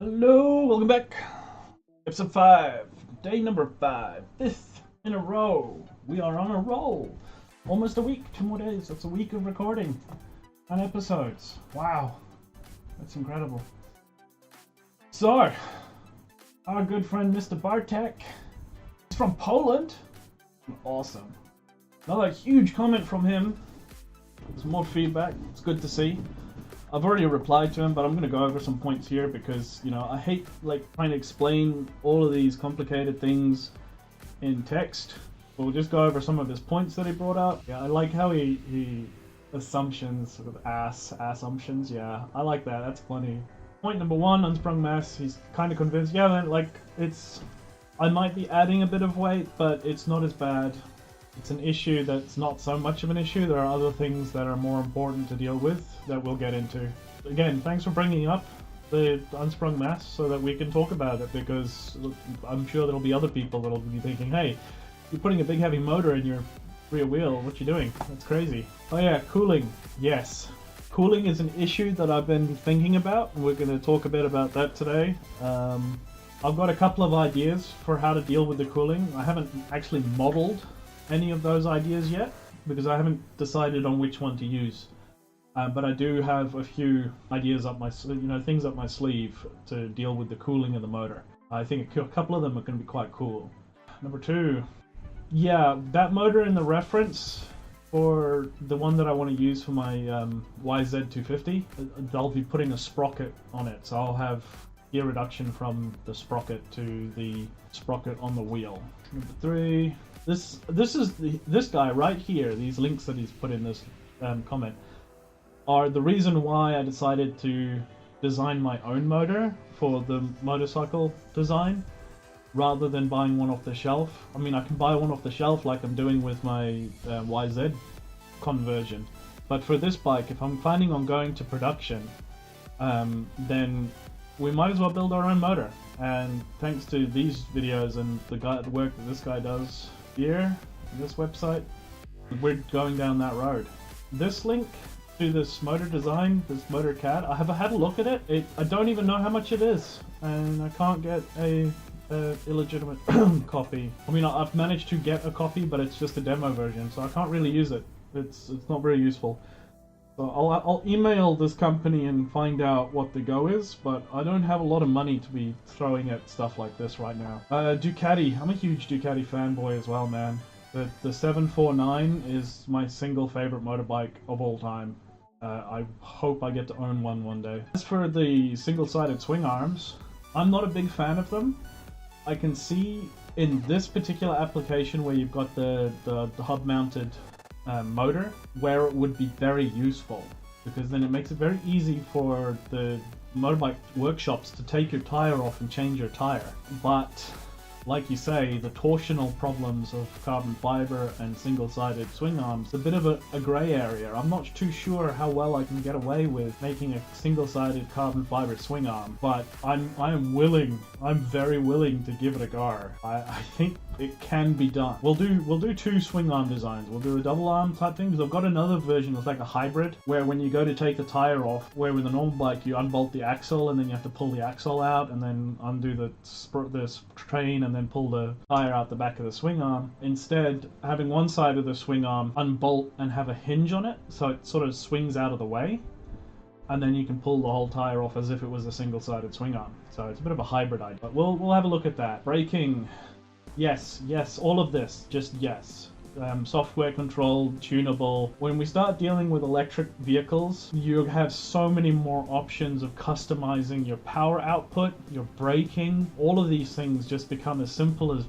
Hello, welcome back. Episode 5, day number 5, 5th in a row. We are on a roll. Almost a week, 2 more days. That's a week of recording and episodes. Wow, that's incredible. So, our good friend Mr. Bartek is from Poland. Awesome. Another huge comment from him. There's more feedback. It's good to see. I've already replied to him, but I'm going to go over some points here because, I hate trying to explain all of these complicated things in text. We'll just go over some of his points that he brought up. Yeah, I like how he assumptions, sort of assumptions. Yeah, I like that. That's funny. Point number 1, unsprung mass. He's kind of convinced. Yeah, man, I might be adding a bit of weight, but it's not as bad. It's an issue that's not so much of an issue. There are other things that are more important to deal with that we'll get into. Again, thanks for bringing up the unsprung mass so that we can talk about it, because I'm sure there'll be other people that'll be thinking, hey, you're putting a big heavy motor in your rear wheel, what you doing? That's crazy. Oh yeah, cooling. Yes. Cooling is an issue that I've been thinking about. We're going to talk a bit about that today. I've got a couple of ideas for how to deal with the cooling. I haven't actually modeled any of those ideas yet because I haven't decided on which one to use, but I do have a few ideas up my things up my sleeve to deal with the cooling of the motor. I think a couple of them are going to be quite cool. Number 2, yeah, that motor in the reference for the one that I want to use for my YZ250, they'll be putting a sprocket on it, so I'll have gear reduction from the sprocket to the sprocket on the wheel. Number 3, this guy right here, these links that he's put in this comment, are the reason why I decided to design my own motor for the motorcycle design, rather than buying one off the shelf. I mean, I can buy one off the shelf like I'm doing with my YZ conversion, but for this bike, if I'm planning on going to production, then we might as well build our own motor. And thanks to these videos and the work that this guy does here, this website, we're going down that road. This link to this motor design, this motor CAD, I have had a look at it. I don't even know how much it is, and I can't get a illegitimate copy. I mean, I've managed to get a copy, but it's just a demo version, so I can't really use it. It's not very useful. So I'll email this company and find out what the go is, but I don't have a lot of money to be throwing at stuff like this right now. Ducati. I'm a huge Ducati fanboy as well, man. The 749 is my single favorite motorbike of all time. I hope I get to own one day. As for the single-sided swing arms, I'm not a big fan of them. I can see in this particular application where you've got the hub-mounted motor, where it would be very useful, because then it makes it very easy for the motorbike workshops to take your tire off and change your tire. But like you say, the torsional problems of carbon fiber and single-sided swing arms, a bit of a grey area. I'm not too sure how well I can get away with making a single-sided carbon fiber swing arm, but I'm very willing to give it a go. I think it can be done. We'll do 2 swing arm designs. We'll do a double arm type thing, because I've got another version that's like a hybrid, where when you go to take the tire off, where with a normal bike you unbolt the axle and then you have to pull the axle out and then undo the train and then pull the tire out the back of the swing arm. Instead, having one side of the swing arm unbolt and have a hinge on it, so it sort of swings out of the way, and then you can pull the whole tire off as if it was a single-sided swing arm. So it's a bit of a hybrid idea, but we'll have a look at that. Braking. Yes, all of this, just yes. Software controlled, tunable. When we start dealing with electric vehicles, you have so many more options of customizing your power output, your braking. All of these things just become as simple as,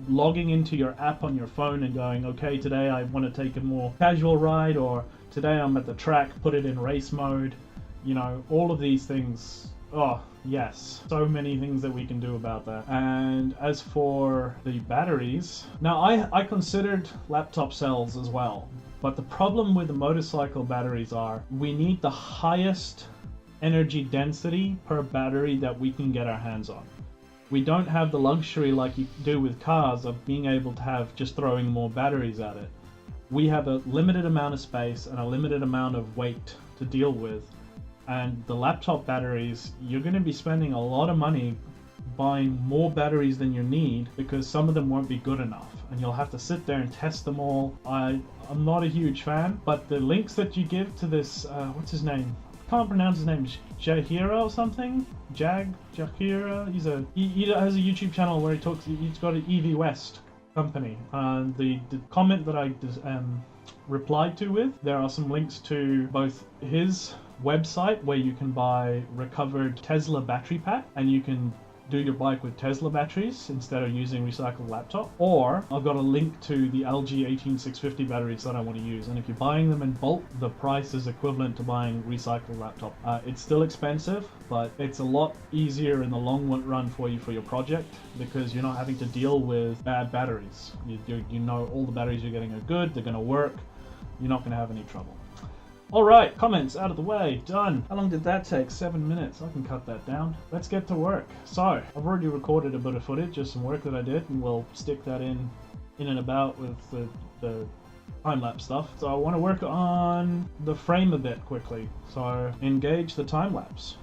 logging into your app on your phone and going, okay, today I want to take a more casual ride, or today I'm at the track, put it in race mode. All of these things. Oh, yes. So many things that we can do about that. And as for the batteries, now I considered laptop cells as well, but the problem with the motorcycle batteries are we need the highest energy density per battery that we can get our hands on. We don't have the luxury like you do with cars of being able to have just throwing more batteries at it. We have a limited amount of space and a limited amount of weight to deal with. And the laptop batteries, you're going to be spending a lot of money buying more batteries than you need because some of them won't be good enough and you'll have to sit there and test them all. I'm not a huge fan, but the links that you give to this, what's his name? I can't pronounce his name. Jahira or something? Jahira? He has a YouTube channel where he's got an EV West company. The comment that I replied to with, there are some links to both his website where you can buy recovered Tesla battery pack and you can do your bike with Tesla batteries instead of using recycled laptop, or I've got a link to the LG 18650 batteries that I want to use, and if you're buying them in bulk, the price is equivalent to buying recycled laptop. It's still expensive, but it's a lot easier in the long run for you for your project because you're not having to deal with bad batteries. You know all the batteries you're getting are good, they're going to work, you're not going to have any trouble. Alright, comments out of the way, done. How long did that take? 7 minutes. I can cut that down. Let's get to work. So, I've already recorded a bit of footage, just some work that I did, and we'll stick that in and about with the time-lapse stuff. So I want to work on the frame a bit quickly. So, engage the time-lapse.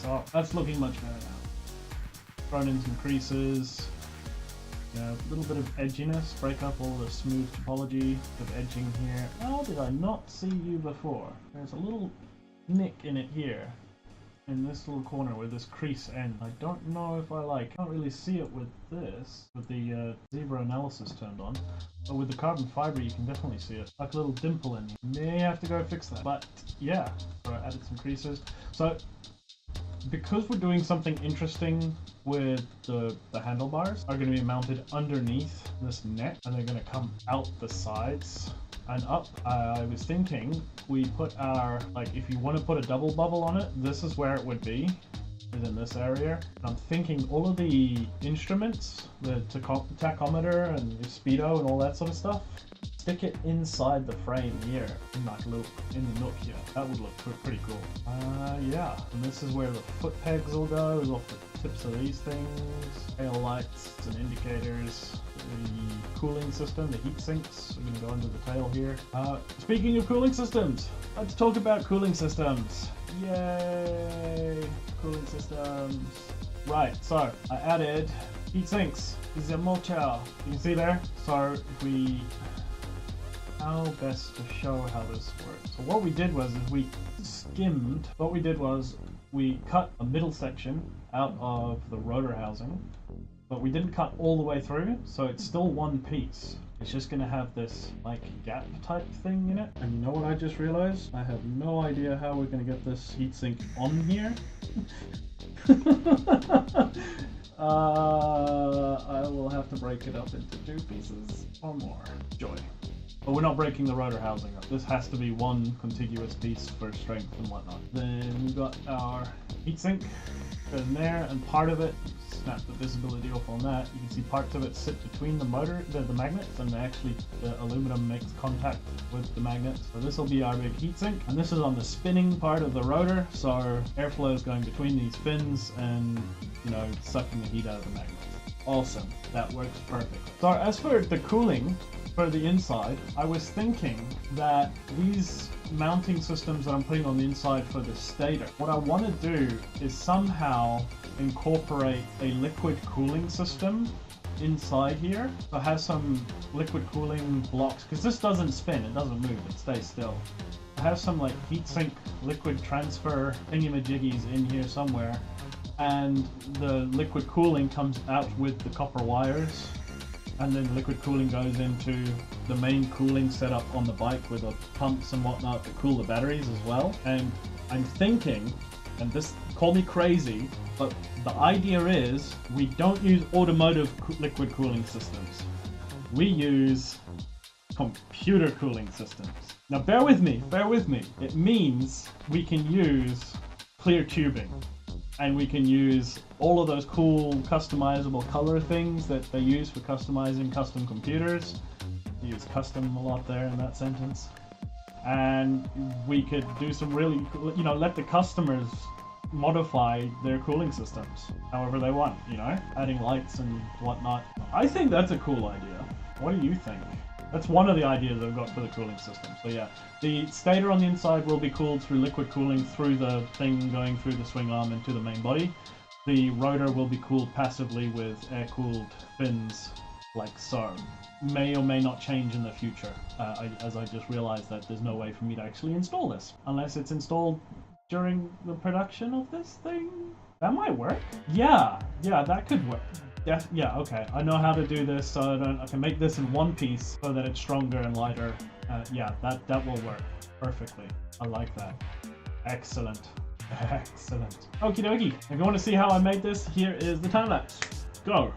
So that's looking much better now. Thrown in some creases, a little bit of edginess, break up all the smooth topology of edging here. How did I not see you before? There's a little nick in it here. in this little corner where this crease ends. I don't know if I can't really see it with this, with the zebra analysis turned on. But with the carbon fiber, you can definitely see it. Like a little dimple in. You may have to go fix that. But yeah, so I added some creases. So because we're doing something interesting with the handlebars are going to be mounted underneath this net, and they're going to come out the sides and up. I was thinking we put our, like, if you want to put a double bubble on it, this is where it would be, is in this area. And I'm thinking all of the instruments, the tachometer and the speedo and all that sort of stuff, stick it inside the frame here, in that loop, in the nook here. That would look pretty cool. Yeah, and this is where the foot pegs will go, is off the tips of these things. Tail lights and indicators. The cooling system, the heat sinks, are going to go under the tail here. Speaking of cooling systems, let's talk about cooling systems. Yay! Cooling systems. Right, so I added heat sinks. This is a motel. You can see there. So if we... how best to show how this works. So what we did was we skimmed. What we did was we cut a middle section out of the rotor housing, but we didn't cut all the way through, so it's still one piece. It's just going to have this like gap type thing in it. And you know what I just realized? I have no idea how we're going to get this heatsink on here. I will have to break it up into 2 pieces or more. Joy. But we're not breaking the rotor housing up. This has to be one contiguous piece for strength and whatnot. Then we've got our heatsink in there, and part of it, snap the visibility off on that, you can see parts of it sit between the motor, the magnets, and actually the aluminum makes contact with the magnets. So this will be our big heatsink, and this is on the spinning part of the rotor, so airflow is going between these fins and, you know, sucking the heat out of the magnets. Awesome, that works perfectly. So as for the cooling for the inside, I was thinking that these mounting systems that I'm putting on the inside for the stator, what I want to do is somehow incorporate a liquid cooling system inside here. So I have some liquid cooling blocks, because this doesn't spin, it doesn't move, it stays still. I have some like heatsink liquid transfer thingamajiggies in here somewhere, and the liquid cooling comes out with the copper wires, and then liquid cooling goes into the main cooling setup on the bike with the pumps and whatnot to cool the batteries as well. And I'm thinking, and this, call me crazy, but the idea is we don't use automotive liquid cooling systems. We use computer cooling systems. Now bear with me. It means we can use clear tubing, and we can use all of those cool customizable color things that they use for customizing custom computers. I use custom a lot there in that sentence. And we could do some really, you know, let the customers modify their cooling systems however they want, you know, adding lights and whatnot. I think that's a cool idea. What do you think? That's one of the ideas I've got for the cooling system. So yeah, the stator on the inside will be cooled through liquid cooling through the thing going through the swing arm into the main body. The rotor will be cooled passively with air-cooled fins like so. May or may not change in the future, as I just realized that there's no way for me to actually install this unless it's installed during the production of this thing. That might work. Yeah, that could work. Yeah, okay. I know how to do this, so I can make this in one piece so that it's stronger and lighter. Yeah, that will work perfectly. I like that. Excellent. Excellent. Okie dokie. If you want to see how I made this, here is the time lapse. Go.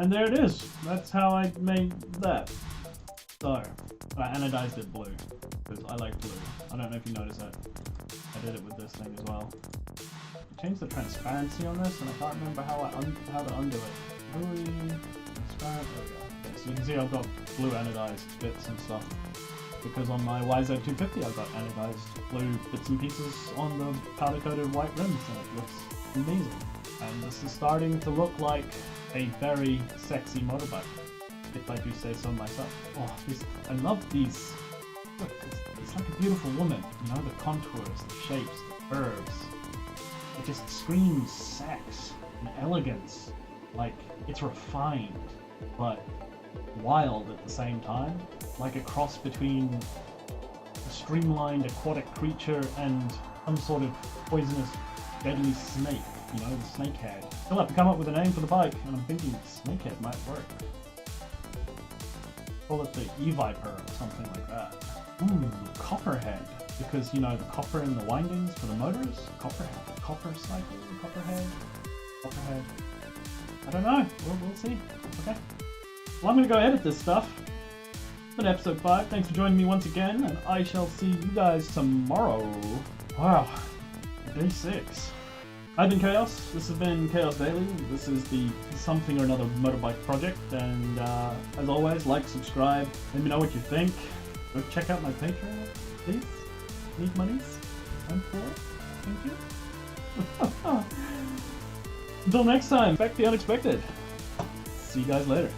And there it is. That's how I made that. So, I anodized it blue, because I like blue. I don't know if you noticed that. I did it with this thing as well. I changed the transparency on this, and I can't remember how to undo it. Really transparent. There we go. Okay, so you can see I've got blue anodized bits and stuff. Because on my YZ250 I've got anodized blue bits and pieces on the powder-coated white rims, and it looks amazing. And this is starting to look like a very sexy motorbike, if I do say so myself. Oh, I love these. Look, it's like a beautiful woman, you know, the contours, the shapes, the curves. It just screams sex and elegance. Like, it's refined, but wild at the same time. Like a cross between a streamlined aquatic creature and some sort of poisonous, deadly snake. You know, the snakehead. Still have to come up with a name for the bike, and I'm thinking snakehead might work. Call it the E-Viper or something like that. Ooh, copperhead. Because, you know, the copper in the windings for the motors? Copperhead. Copper cycle? Copperhead? Copperhead. I don't know. We'll see. Okay. Well, I'm going to go edit this stuff. It's been episode 5. Thanks for joining me once again, and I shall see you guys tomorrow. Wow. Day 6. I've been Chaos, this has been Chaos Daily, this is the something or another motorbike project, and as always, like, subscribe, let me know what you think. Go check out my Patreon, please. Need monies? I'm poor. Thank you. Until next time, expect the unexpected. See you guys later.